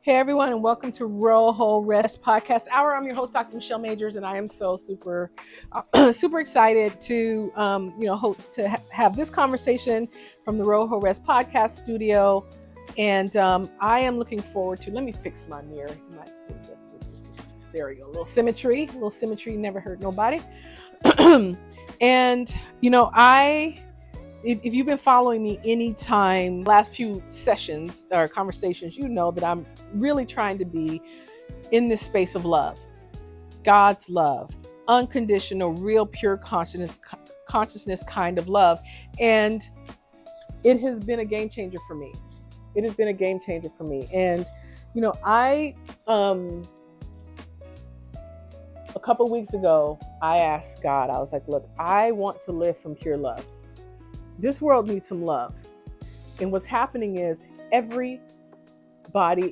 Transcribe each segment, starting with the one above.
Hey everyone, and welcome to Roho Rest Podcast Hour. I'm your host, Dr. Michelle Majors, and I am so super excited to have this conversation from the Roho Rest Podcast studio. And I am looking forward to. Let me fix my mirror. There we go. A little symmetry. Never hurt nobody. And if you've been following me anytime, last few sessions or conversations, you know that I'm really trying to be in this space of love, God's love, unconditional, real, pure consciousness kind of love. And it has been a game changer for me. And, a couple of weeks ago, I asked God, I was like, look, I want to live from pure love. This world needs some love. And what's happening is everybody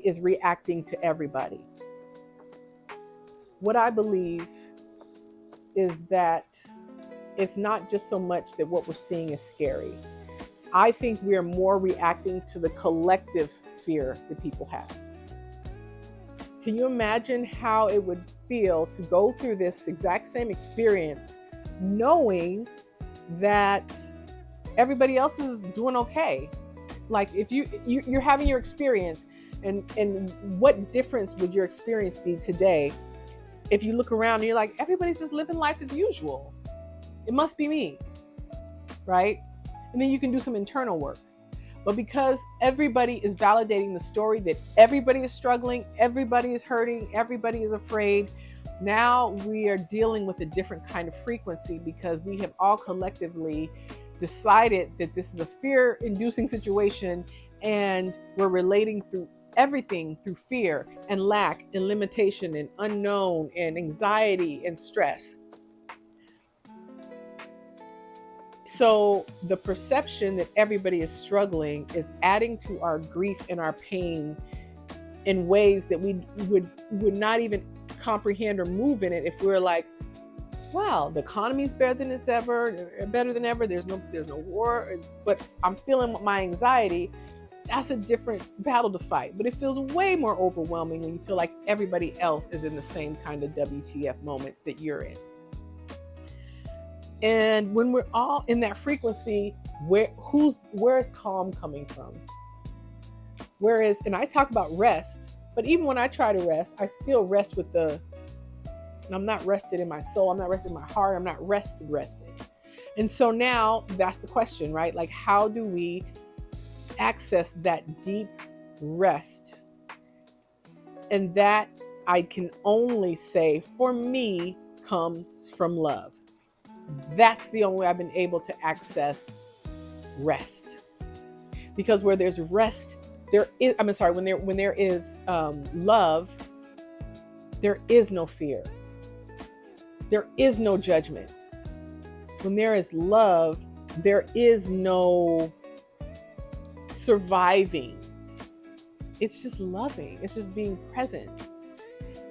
is reacting to everybody. What I believe is that it's not just so much that what we're seeing is scary. I think we are more reacting to the collective fear that people have. Can you imagine how it would feel to go through this exact same experience knowing that everybody else is doing okay? Like if you're having your experience, and what difference would your experience be today if you look around and you're like, everybody's just living life as usual. It must be me, right? And then you can do some internal work. But because everybody is validating the story that everybody is struggling, everybody is hurting, everybody is afraid, now we are dealing with a different kind of frequency because we have all collectively decided that this is a fear-inducing situation, and we're relating through everything through fear and lack and limitation and unknown and anxiety and stress. So the perception that everybody is struggling is adding to our grief and our pain in ways that we would not even comprehend or move in it if we're like, wow, the economy's better than ever. There's no war, but I'm feeling my anxiety. That's a different battle to fight. But it feels way more overwhelming when you feel like everybody else is in the same kind of WTF moment that you're in. And when we're all in that frequency, where is calm coming from? And I talk about rest, but even when I try to rest, I still rest I'm not rested in my soul. I'm not rested in my heart. I'm not rested. And so now that's the question, right? Like, how do we access that deep rest? And that, I can only say, for me, comes from love. That's the only way I've been able to access rest. Because where there's rest, when there is love, there is no fear. There is no judgment. When there is love, there is no surviving. It's just loving. It's just being present.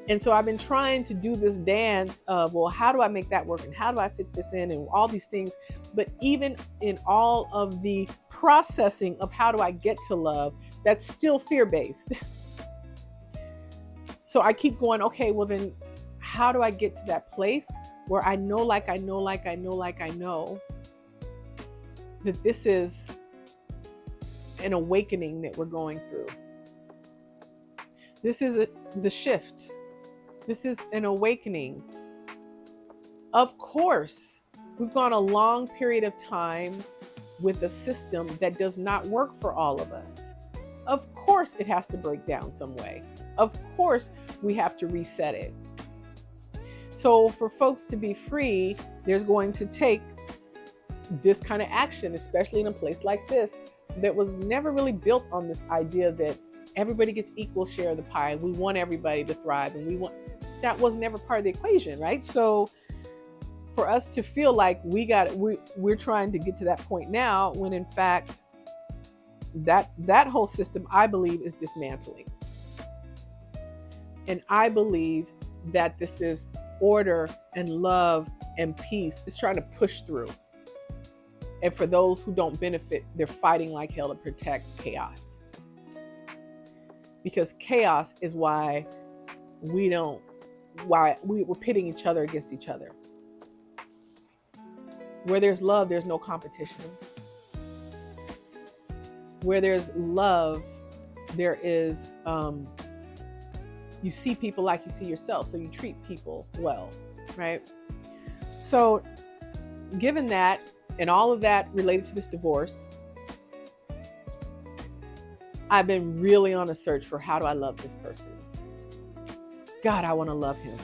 And so I've been trying to do this dance of, well, how do I make that work? And how do I fit this in? And all these things. But even in all of the processing of how do I get to love, that's still fear-based. So I keep going, okay, well then, how do I get to that place where I know that this is an awakening that we're going through. This is the shift. This is an awakening. Of course, we've gone a long period of time with a system that does not work for all of us. Of course, it has to break down some way. Of course, we have to reset it. So for folks to be free, there's going to take this kind of action, especially in a place like this, that was never really built on this idea that everybody gets equal share of the pie. We want everybody to thrive, and that was never part of the equation, right? So for us to feel like we're trying to get to that point now, when in fact that whole system, I believe, is dismantling. And I believe that this is order and love and peace. It's trying to push through. And for those who don't benefit, they're fighting like hell to protect chaos. because chaos is why we're pitting each other against each other. Where there's love, there's no competition. Where there's love, there is, you see people like you see yourself, so you treat people well, right? So given that, and all of that related to this divorce, I've been really on a search for, how do I love this person? God, I want to love him.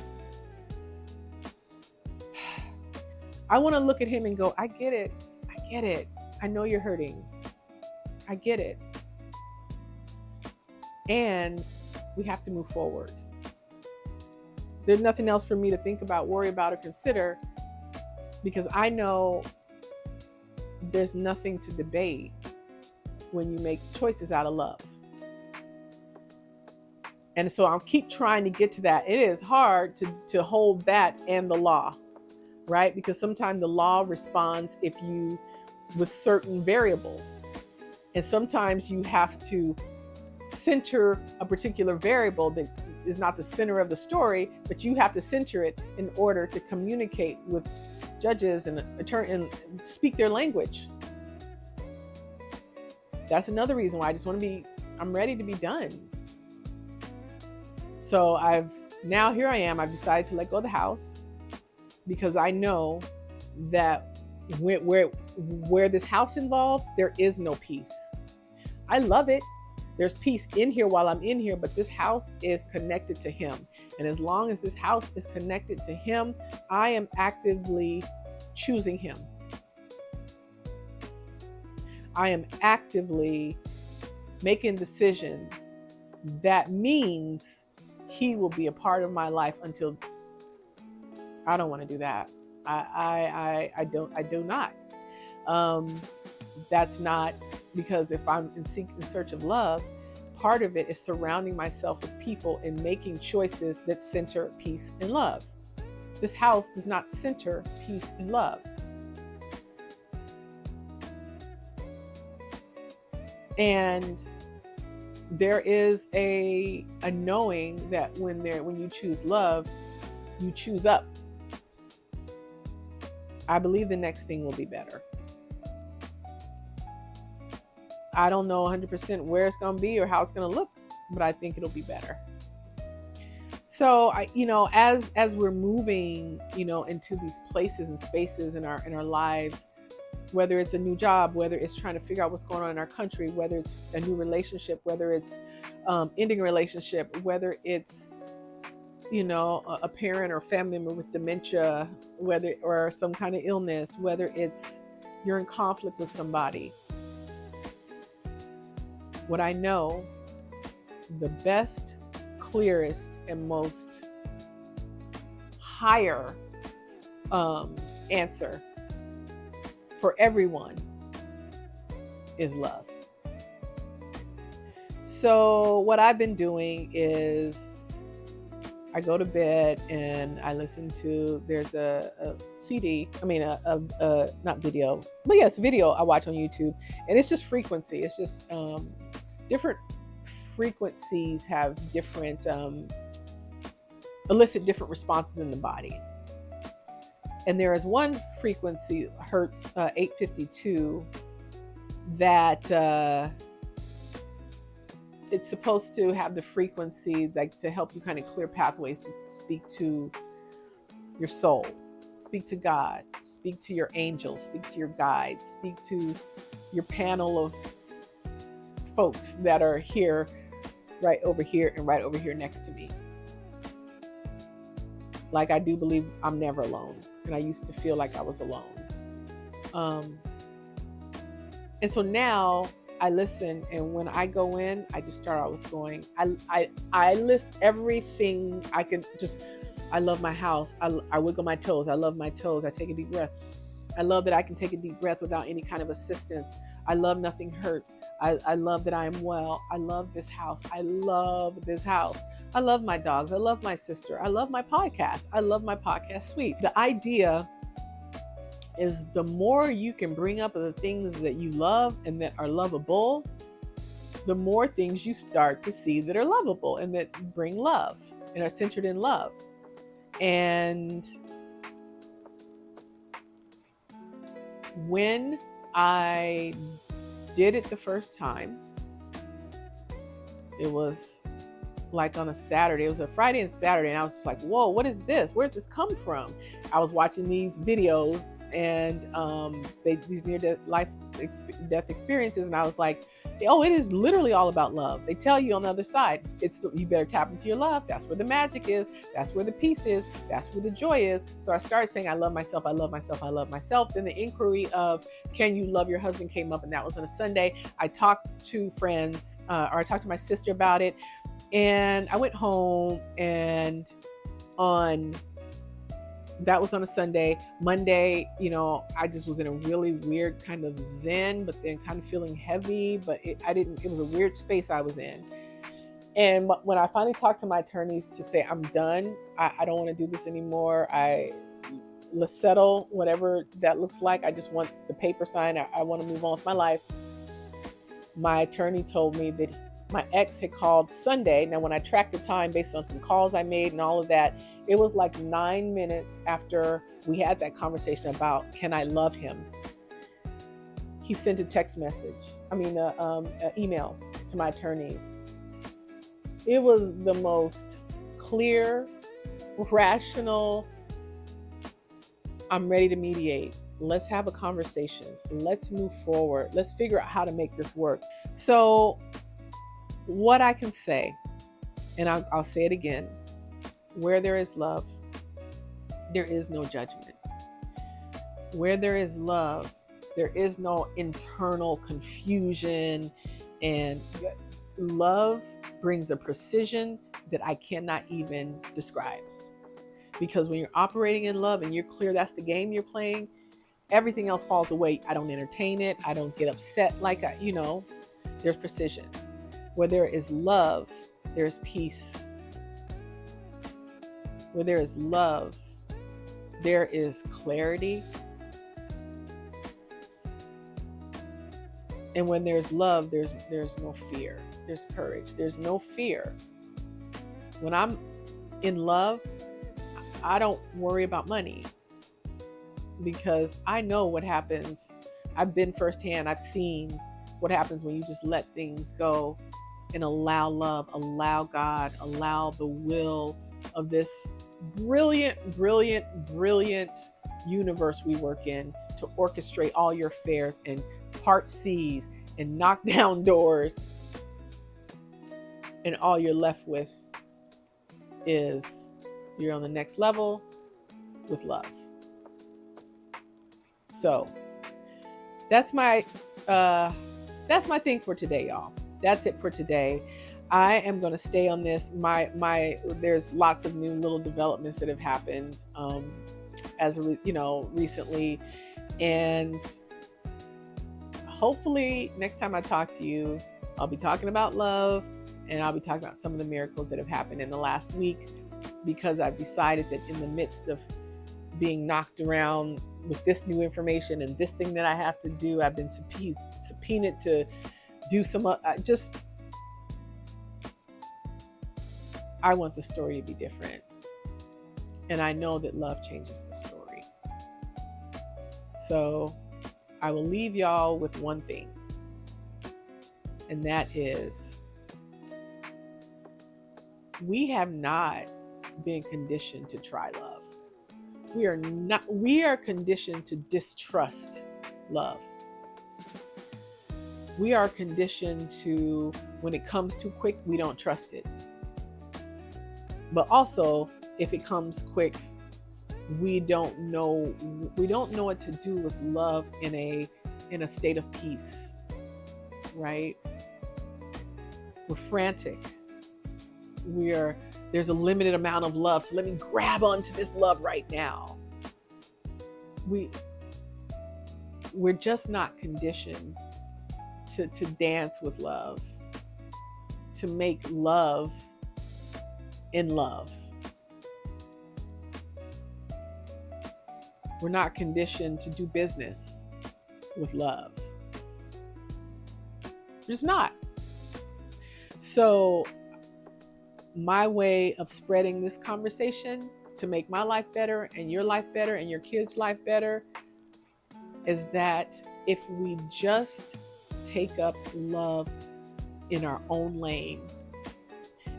I want to look at him and go, I get it. I get it. I know you're hurting. I get it. And we have to move forward. There's nothing else for me to think about, worry about, or consider, because I know there's nothing to debate when you make choices out of love. And so I'll keep trying to get to that. It is hard to hold that and the law, right? Because sometimes the law responds with certain variables. And sometimes you have to center a particular variable that is not the center of the story, but you have to center it in order to communicate with judges and and speak their language. That's another reason why I'm ready to be done. So here I am, I've decided to let go of the house, because I know that where this house involves, there is no peace. I love it. There's peace in here while I'm in here, but this house is connected to him. And as long as this house is connected to him, I am actively choosing him. I am actively making a decision that means he will be a part of my life until I don't want to do that. I do not. That's not, because if I'm in search of love, part of it is surrounding myself with people and making choices that center peace and love. This house does not center peace and love. And there is a knowing that when you choose love, you choose up. I believe the next thing will be better. I don't know 100% where it's going to be or how it's going to look, but I think it'll be better. So as we're moving, into these places and spaces in our lives, whether it's a new job, whether it's trying to figure out what's going on in our country, whether it's a new relationship, whether it's ending a relationship, whether it's, a parent or family member with dementia, or some kind of illness, whether it's you're in conflict with somebody. What I know, the best, clearest, and most higher answer for everyone is love. So what I've been doing is I go to bed and I listen to, there's a CD, not video, but yes, video I watch on YouTube, and it's just frequency. It's just different frequencies have different, elicit different responses in the body. And there is one frequency, Hertz 852, that it's supposed to have the frequency to help you kind of clear pathways to speak to your soul, speak to God, speak to your angels, speak to your guides, speak to your panel of folks that are here, right over here, and right over here next to me. Like, I do believe I'm never alone. And I used to feel like I was alone. And so now I listen, and when I go in, I just start out with going, I list everything I can. I love my house. I wiggle my toes. I love my toes. I take a deep breath. I love that I can take a deep breath without any kind of assistance. I love nothing hurts. I love that I am well. I love this house. I love this house. I love my dogs. I love my sister. I love my podcast. I love my podcast suite. The idea is the more you can bring up of the things that you love and that are lovable, the more things you start to see that are lovable and that bring love and are centered in love. And when I did it the first time, it was like on a Saturday. It was a Friday and Saturday, and I was just like, whoa, what is this? Where did this come from? I was watching these videos and these death experiences, and I was like, oh, it is literally all about love. They tell you on the other side, you better tap into your love. That's where the magic is. That's where the peace is. That's where the joy is. So I started saying, I love myself. I love myself. I love myself. Then the inquiry of, can you love your husband, came up, and that was on a Sunday. I talked to friends, or I talked to my sister about it. And I went home, and that was on a Sunday. Monday, I just was in a really weird kind of zen, but then kind of feeling heavy, but it was a weird space I was in. And when I finally talked to my attorneys to say, I'm done, I don't want to do this anymore. Let's settle, whatever that looks like. I just want the paper signed. I want to move on with my life. My attorney told me that my ex had called Sunday. Now, when I tracked the time based on some calls I made and all of that, it was like 9 minutes after we had that conversation about, can I love him? He sent an email to my attorneys. It was the most clear, rational, I'm ready to mediate. Let's have a conversation. Let's move forward. Let's figure out how to make this work. So what I can say, and I'll say it again, where there is love, there is no judgment. Where there is love, there is no internal confusion, and love brings a precision that I cannot even describe. Because when you're operating in love and you're clear that's the game you're playing, everything else falls away. I don't entertain it. I don't get upset there's precision. Where there is love, there is peace. Where there is love, there is clarity. And when there's love, there's no fear. There's courage. There's no fear. When I'm in love, I don't worry about money, because I know what happens. I've been firsthand. I've seen what happens when you just let things go and allow love, allow God, allow the will of this brilliant, brilliant, brilliant universe we work in to orchestrate all your affairs and part seas and knock down doors. And all you're left with is you're on the next level with love. So that's my thing for today, y'all. That's it for today. I am going to stay on this. There's lots of new little developments that have happened recently, and hopefully next time I talk to you, I'll be talking about love, and I'll be talking about some of the miracles that have happened in the last week, because I've decided that in the midst of being knocked around with this new information and this thing that I have to do, I've been subpoenaed to do some, I want the story to be different. And I know that love changes the story. So I will leave y'all with one thing. And that is, we have not been conditioned to try love. We are conditioned to distrust love. We are conditioned to, when it comes too quick, we don't trust it. But also, if it comes quick, we don't know what to do with love in a state of peace, right? We're frantic. There's a limited amount of love, so let me grab onto this love right now. We're just not conditioned to dance with love, to make love in love. We're not conditioned to do business with love. We're just not. So my way of spreading this conversation to make my life better and your life better and your kids' life better is that if we just take up love in our own lane,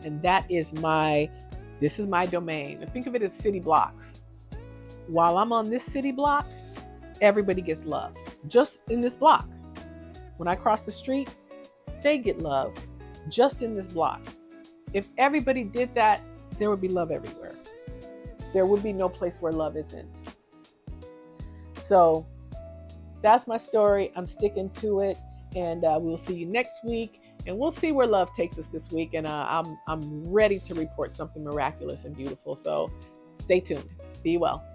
and this is my domain. Think of it as city blocks. While I'm on this city block, everybody gets love. Just in this block. When I cross the street, they get love. Just in this block. If everybody did that, there would be love everywhere. There would be no place where love isn't. So that's my story. I'm sticking to it, and we'll see you next week, and we'll see where love takes us this week. And I'm ready to report something miraculous and beautiful. So stay tuned. Be well.